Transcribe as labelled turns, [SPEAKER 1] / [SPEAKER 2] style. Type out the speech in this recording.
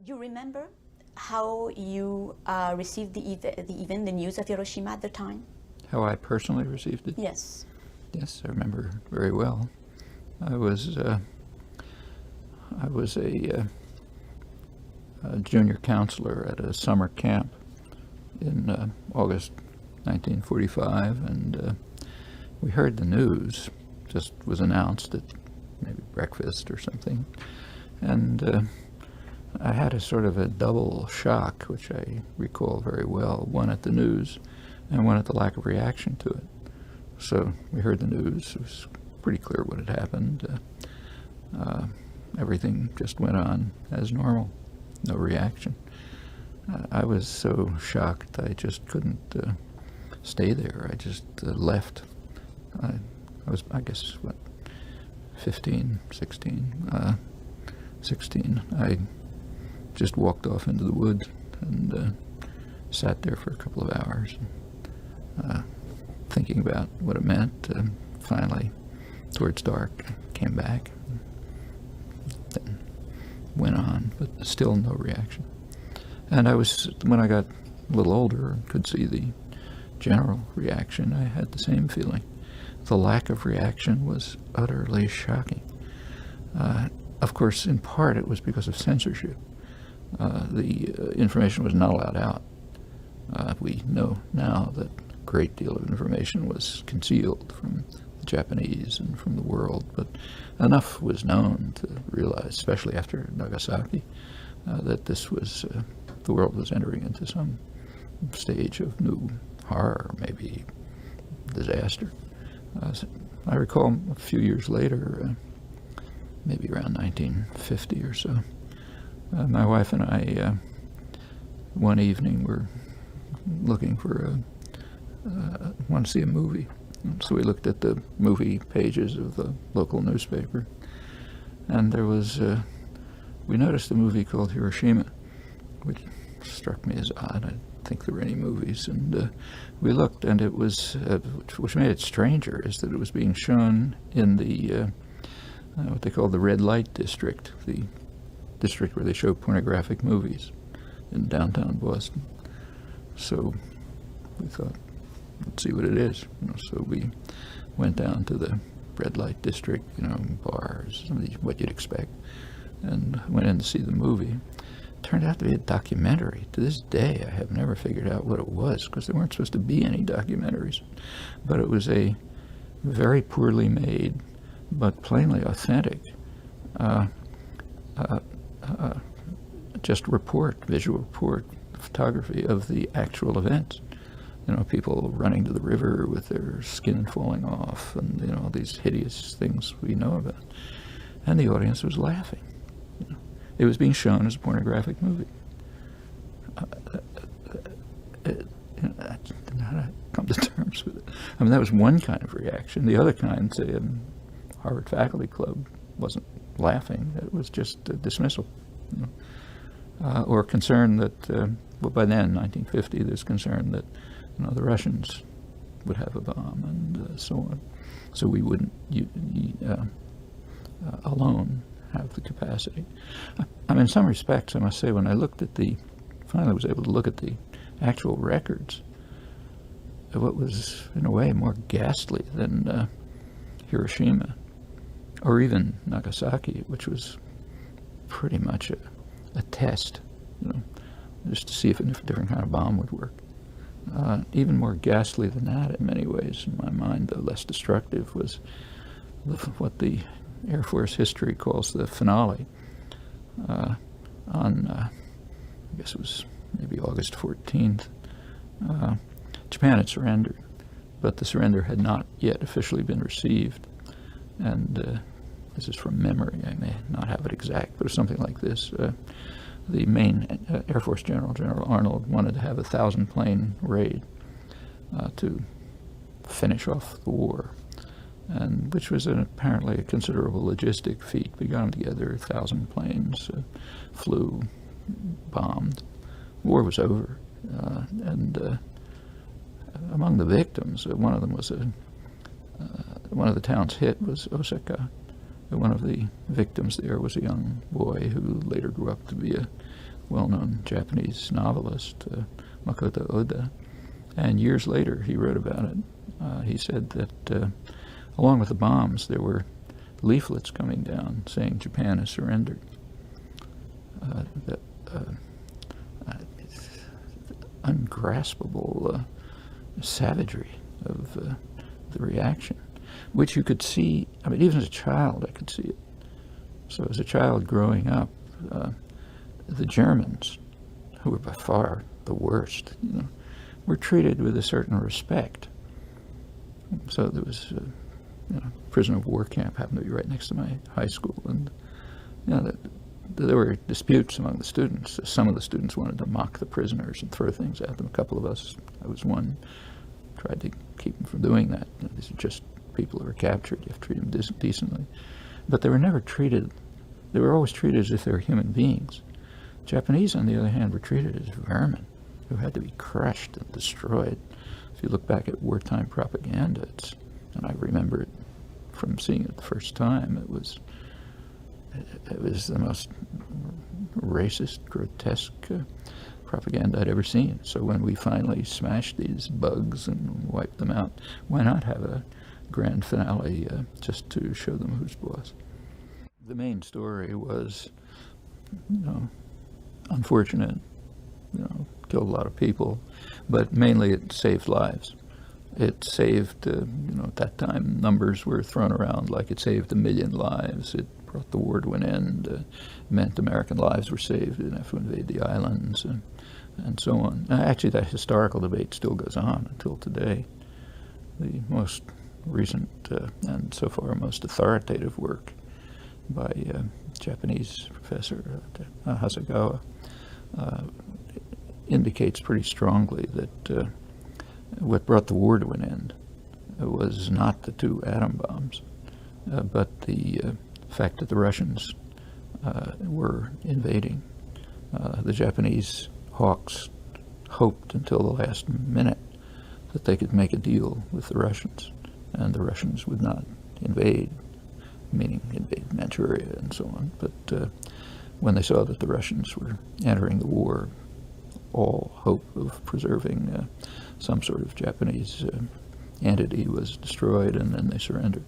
[SPEAKER 1] You remember how you received the news of Hiroshima at the time?
[SPEAKER 2] How I personally received it?
[SPEAKER 1] Yes.
[SPEAKER 2] Yes, I remember very well. I was a junior counselor at a summer camp in August 1945, and we heard the news. Just was announced at maybe breakfast or something, and I had a sort of a double shock, which I recall very well, one at the news and one at the lack of reaction to it. So we heard the news. It was pretty clear what had happened. Everything just went on as normal, no reaction. I was so shocked I just couldn't stay there. I just left. I was, I guess, what, 15, 16, 16. I just walked off into the woods and sat there for a couple of hours, thinking about what it meant. Finally, towards dark, came back, then went on, but still no reaction. And I was, when I got a little older and could see the general reaction, I had the same feeling. The lack of reaction was utterly shocking. Of course, in part, it was because of censorship. The information was not allowed out. We know now that a great deal of information was concealed from the Japanese and from the world, but enough was known to realize, especially after Nagasaki, that this was, the world was entering into some stage of new horror, maybe disaster. I recall a few years later, maybe around 1950 or so, my wife and I, one evening, were looking for want to see a movie. So we looked at the movie pages of the local newspaper, and there was, we noticed a movie called Hiroshima, which struck me as odd. I didn't think there were any movies, and we looked, and it was, which made it stranger, is that it was being shown in the, what they call the red light district, the district where they show pornographic movies in downtown Boston. So we thought, let's see what it is. So we went down to the red light district, bars, what you'd expect, and went in to see the movie. It turned out to be a documentary. To this day, I have never figured out what it was, because there weren't supposed to be any documentaries. But it was a very poorly made, but plainly authentic, just visual report, photography of the actual events. People running to the river with their skin falling off, and all these hideous things we know about. And the audience was laughing. It was being shown as a pornographic movie. I didn't know how to come to terms with it. I mean, that was one kind of reaction. The other kind, say, in Harvard Faculty Club, wasn't laughing. It was just dismissal. Or concern that, well, by then, 1950, there's concern that the Russians would have a bomb, and so on. So we wouldn't alone have the capacity. I mean, in some respects, I must say, when I looked at finally was able to look at the actual records, what was, in a way, more ghastly than Hiroshima, or even Nagasaki, which was pretty much a test, just to see if a different kind of bomb would work. Even more ghastly than that, in many ways, in my mind, though less destructive, was what the Air Force history calls the finale. I guess it was maybe August 14th, Japan had surrendered, but the surrender had not yet officially been received. And this is from memory, I may not have it exact, but it was something like this. The main Air Force General, General Arnold, wanted to have a 1,000-plane raid to finish off the war, and which was apparently a considerable logistic feat. We got them together, 1,000 planes, flew, bombed. War was over, and among the victims, one of them was one of the towns hit was Osaka. One of the victims there was a young boy who later grew up to be a well-known Japanese novelist, Makoto Oda. And years later, he wrote about it. He said that along with the bombs, there were leaflets coming down saying Japan has surrendered. That ungraspable savagery of the reaction, which you could see. I mean, even as a child, I could see it. So as a child growing up, the Germans, who were by far the worst, were treated with a certain respect. So there was a prisoner of war camp happened to be right next to my high school, and there were disputes among the students. Some of the students wanted to mock the prisoners and throw things at them. A couple of us, I was one, tried to keep them from doing that. These are just people who are captured. You have to treat them decently. But they were never treated, they were always treated as if they were human beings. Japanese, on the other hand, were treated as vermin who had to be crushed and destroyed. If you look back at wartime propaganda, and I remember it from seeing it the first time, it was the most racist, grotesque propaganda I'd ever seen. So when we finally smashed these bugs and wiped them out, why not have a grand finale just to show them who's boss? The main story was, unfortunate, killed a lot of people, but mainly it saved lives. It saved, at that time, numbers were thrown around like it saved 1 million lives. It brought the war to an end, meant American lives were saved, didn't have to invade the islands, and so on. Actually, that historical debate still goes on until today. The most recent, and so far most authoritative work by Japanese professor Hasegawa indicates pretty strongly that what brought the war to an end was not the 2 atom bombs, but the fact that the Russians were invading. The Japanese hawks hoped until the last minute that they could make a deal with the Russians, and the Russians would not invade, meaning invade Manchuria and so on. But when they saw that the Russians were entering the war, all hope of preserving some sort of Japanese entity was destroyed, and then they surrendered.